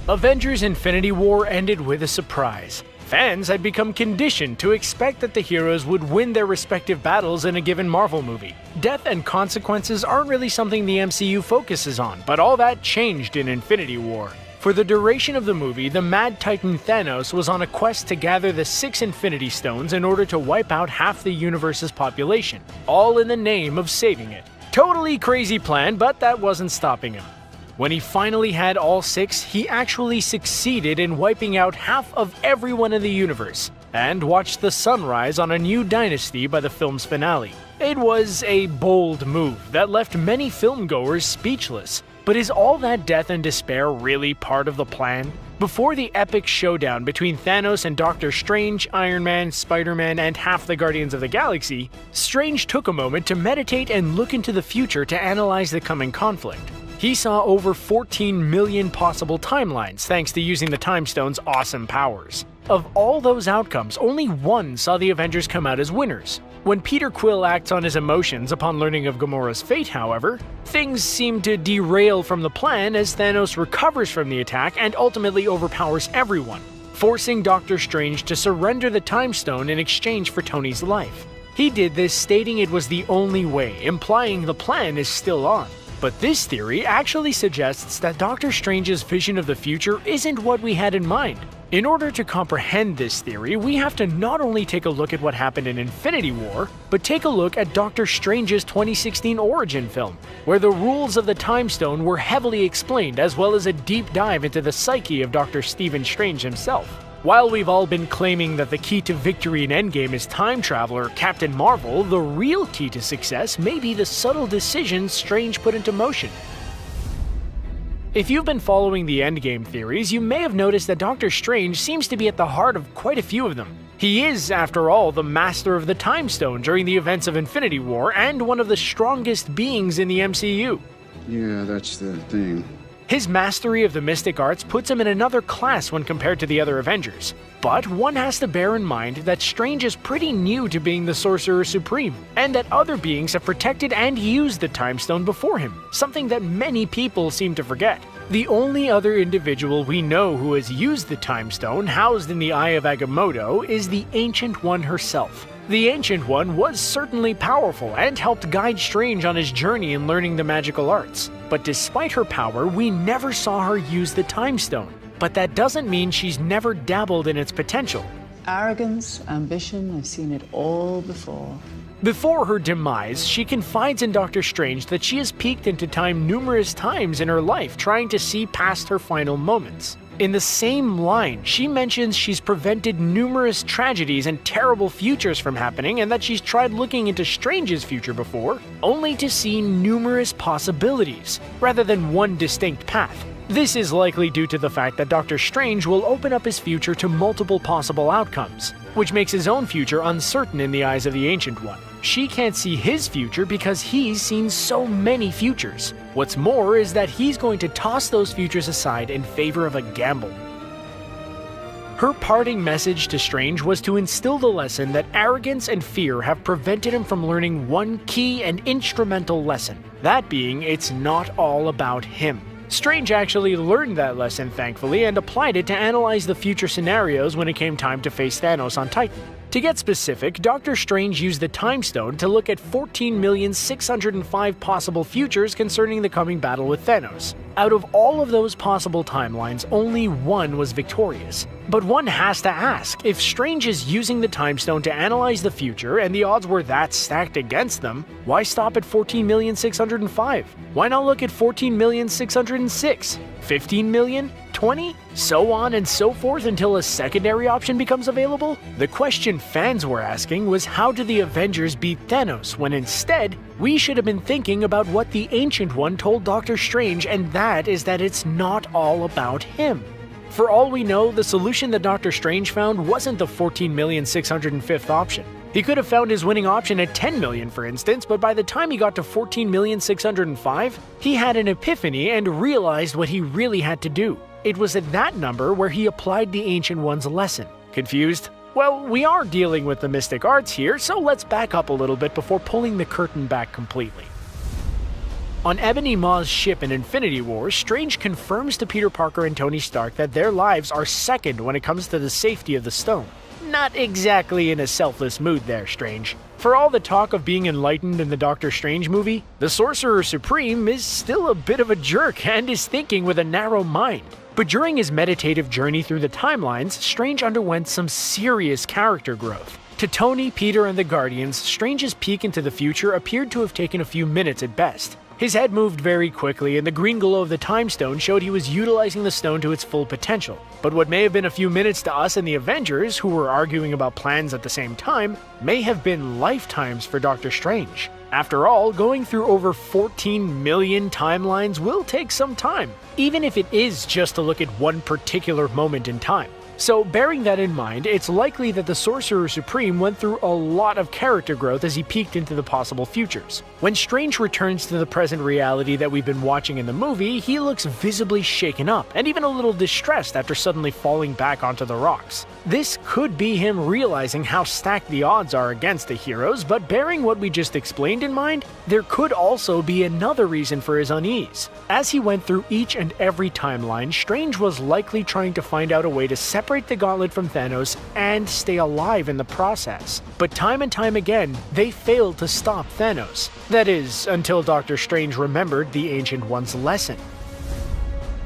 Avengers Infinity War ended with a surprise. Fans had become conditioned to expect that the heroes would win their respective battles in a given Marvel movie. Death and consequences aren't really something the MCU focuses on, but all that changed in Infinity War. For the duration of the movie, the Mad Titan Thanos was on a quest to gather the 6 Infinity Stones in order to wipe out half the universe's population, all in the name of saving it. Totally crazy plan, but that wasn't stopping him. When he finally had all 6, he actually succeeded in wiping out half of everyone in the universe, and watched the sunrise on a new dynasty by the film's finale. It was a bold move that left many filmgoers speechless, but is all that death and despair really part of the plan? Before the epic showdown between Thanos and Doctor Strange, Iron Man, Spider-Man, and half the Guardians of the Galaxy, Strange took a moment to meditate and look into the future to analyze the coming conflict. He saw over 14 million possible timelines thanks to using the Time Stone's awesome powers. Of all those outcomes, only one saw the Avengers come out as winners. When Peter Quill acts on his emotions upon learning of Gamora's fate, however, things seem to derail from the plan as Thanos recovers from the attack and ultimately overpowers everyone, forcing Doctor Strange to surrender the Time Stone in exchange for Tony's life. He did this stating it was the only way, implying the plan is still on. But this theory actually suggests that Doctor Strange's vision of the future isn't what we had in mind. In order to comprehend this theory, we have to not only take a look at what happened in Infinity War, but take a look at Doctor Strange's 2016 origin film, where the rules of the Time Stone were heavily explained, as well as a deep dive into the psyche of Dr. Stephen Strange himself. While we've all been claiming that the key to victory in Endgame is time travel or Captain Marvel, the real key to success may be the subtle decisions Strange put into motion. If you've been following the Endgame theories, you may have noticed that Doctor Strange seems to be at the heart of quite a few of them. He is, after all, the master of the Time Stone during the events of Infinity War and one of the strongest beings in the MCU. Yeah, that's the thing. His mastery of the mystic arts puts him in another class when compared to the other Avengers. But one has to bear in mind that Strange is pretty new to being the Sorcerer Supreme, and that other beings have protected and used the Time Stone before him, something that many people seem to forget. The only other individual we know who has used the Time Stone housed in the Eye of Agamotto is the Ancient One herself. The Ancient One was certainly powerful and helped guide Strange on his journey in learning the magical arts. But despite her power, we never saw her use the Time Stone. But that doesn't mean she's never dabbled in its potential. Arrogance, ambition, I've seen it all before. Before her demise, she confides in Doctor Strange that she has peeked into time numerous times in her life, trying to see past her final moments. In the same line, she mentions she's prevented numerous tragedies and terrible futures from happening, and that she's tried looking into Strange's future before, only to see numerous possibilities, rather than one distinct path. This is likely due to the fact that Doctor Strange will open up his future to multiple possible outcomes, which makes his own future uncertain in the eyes of the Ancient One. She can't see his future because he's seen so many futures. What's more is that he's going to toss those futures aside in favor of a gamble. Her parting message to Strange was to instill the lesson that arrogance and fear have prevented him from learning one key and instrumental lesson, that being it's not all about him. Strange actually learned that lesson, thankfully, and applied it to analyze the future scenarios when it came time to face Thanos on Titan. To get specific, Doctor Strange used the Time Stone to look at 14,605 possible futures concerning the coming battle with Thanos. Out of all of those possible timelines, only one was victorious. But one has to ask, if Strange is using the Time Stone to analyze the future and the odds were that stacked against them, why stop at 14,605? Why not look at 14,606? 15 million? 20? So on and so forth until a secondary option becomes available? The question fans were asking was, how do the Avengers beat Thanos, when instead, we should have been thinking about what the Ancient One told Doctor Strange, and that is that it's not all about him. For all we know, the solution that Doctor Strange found wasn't the 14,605th option. He could have found his winning option at 10 million, for instance, but by the time he got to 14,605, he had an epiphany and realized what he really had to do. It was at that number where he applied the Ancient One's lesson. Confused? Well, we are dealing with the mystic arts here, so let's back up a little bit before pulling the curtain back completely. On Ebony Maw's ship in Infinity War, Strange confirms to Peter Parker and Tony Stark that their lives are second when it comes to the safety of the stone. Not exactly in a selfless mood there, Strange. For all the talk of being enlightened in the Doctor Strange movie, the Sorcerer Supreme is still a bit of a jerk and is thinking with a narrow mind. But during his meditative journey through the timelines, Strange underwent some serious character growth. To Tony, Peter, and the Guardians, Strange's peek into the future appeared to have taken a few minutes at best. His head moved very quickly, and the green glow of the Time Stone showed he was utilizing the stone to its full potential. But what may have been a few minutes to us and the Avengers, who were arguing about plans at the same time, may have been lifetimes for Doctor Strange. After all, going through over 14 million timelines will take some time, even if it is just to look at one particular moment in time. So, bearing that in mind, it's likely that the Sorcerer Supreme went through a lot of character growth as he peeked into the possible futures. When Strange returns to the present reality that we've been watching in the movie, he looks visibly shaken up, and even a little distressed after suddenly falling back onto the rocks. This could be him realizing how stacked the odds are against the heroes, but bearing what we just explained in mind, there could also be another reason for his unease. As he went through each and every timeline, Strange was likely trying to find out a way to separate the gauntlet from Thanos and stay alive in the process. But time and time again, they failed to stop Thanos. That is, until Doctor Strange remembered the Ancient One's lesson.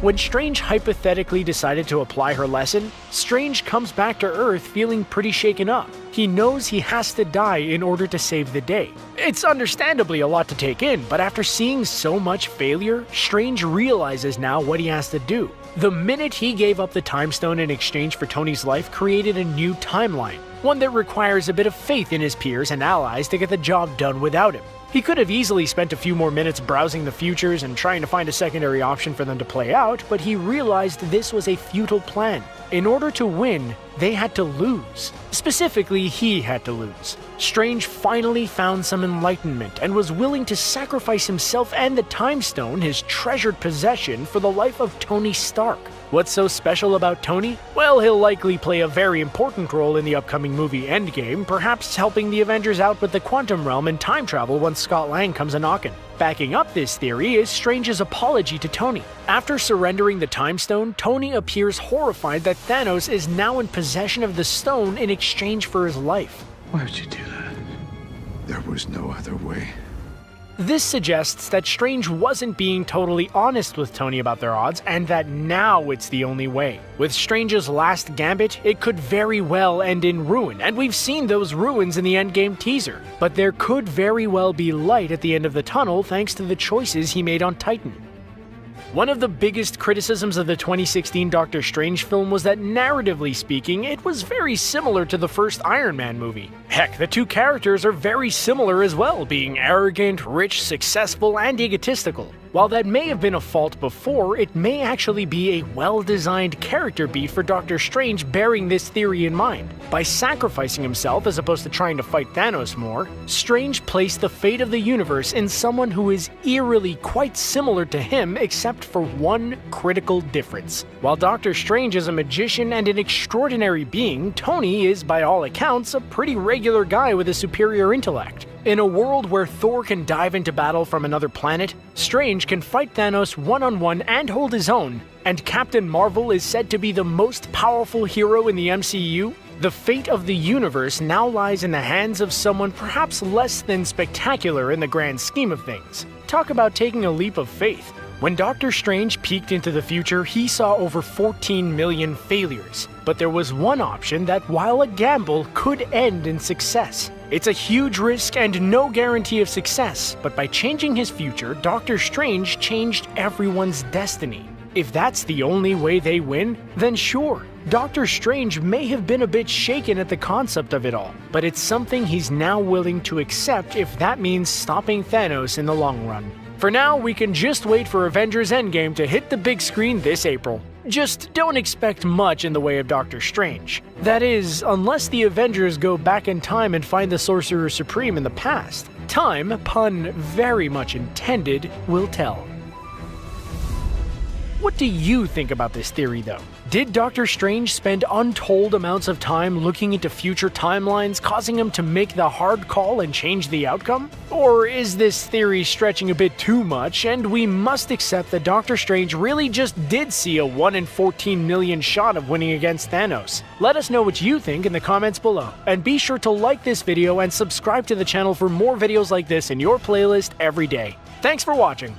When Strange hypothetically decided to apply her lesson, Strange comes back to Earth feeling pretty shaken up. He knows he has to die in order to save the day. It's understandably a lot to take in, but after seeing so much failure, Strange realizes now what he has to do. The minute he gave up the Time Stone in exchange for Tony's life created a new timeline, one that requires a bit of faith in his peers and allies to get the job done without him. He could have easily spent a few more minutes browsing the futures and trying to find a secondary option for them to play out, but he realized this was a futile plan. In order to win, they had to lose. Specifically, he had to lose. Strange finally found some enlightenment and was willing to sacrifice himself and the Time Stone, his treasured possession, for the life of Tony Stark. What's so special about Tony? Well, he'll likely play a very important role in the upcoming movie Endgame, perhaps helping the Avengers out with the quantum realm and time travel once Scott Lang comes a-knockin'. Backing up this theory is Strange's apology to Tony. After surrendering the Time Stone, Tony appears horrified that Thanos is now in possession of the stone in exchange for his life. Why would you do that? There was no other way. This suggests that Strange wasn't being totally honest with Tony about their odds, and that now it's the only way. With Strange's last gambit, it could very well end in ruin, and we've seen those ruins in the Endgame teaser. But there could very well be light at the end of the tunnel thanks to the choices he made on Titan. One of the biggest criticisms of the 2016 Doctor Strange film was that, narratively speaking, it was very similar to the first Iron Man movie. Heck, the two characters are very similar as well, being arrogant, rich, successful, and egotistical. While that may have been a fault before, it may actually be a well-designed character beat for Doctor Strange bearing this theory in mind. By sacrificing himself as opposed to trying to fight Thanos more, Strange placed the fate of the universe in someone who is eerily quite similar to him except for one critical difference. While Doctor Strange is a magician and an extraordinary being, Tony is, by all accounts, a pretty regular guy with a superior intellect. In a world where Thor can dive into battle from another planet, Strange can fight Thanos one-on-one and hold his own, and Captain Marvel is said to be the most powerful hero in the MCU, the fate of the universe now lies in the hands of someone perhaps less than spectacular in the grand scheme of things. Talk about taking a leap of faith. When Doctor Strange peeked into the future, he saw over 14 million failures. But there was one option that, while a gamble, could end in success. It's a huge risk and no guarantee of success, but by changing his future, Doctor Strange changed everyone's destiny. If that's the only way they win, then sure, Doctor Strange may have been a bit shaken at the concept of it all, but it's something he's now willing to accept if that means stopping Thanos in the long run. For now, we can just wait for Avengers Endgame to hit the big screen this April. Just don't expect much in the way of Doctor Strange. That is, unless the Avengers go back in time and find the Sorcerer Supreme in the past. Time, pun very much intended, will tell. What do you think about this theory though? Did Doctor Strange spend untold amounts of time looking into future timelines, causing him to make the hard call and change the outcome? Or is this theory stretching a bit too much, and we must accept that Doctor Strange really just did see a 1 in 14 million shot of winning against Thanos? Let us know what you think in the comments below, and be sure to like this video and subscribe to the channel for more videos like this in your playlist every day. Thanks for watching!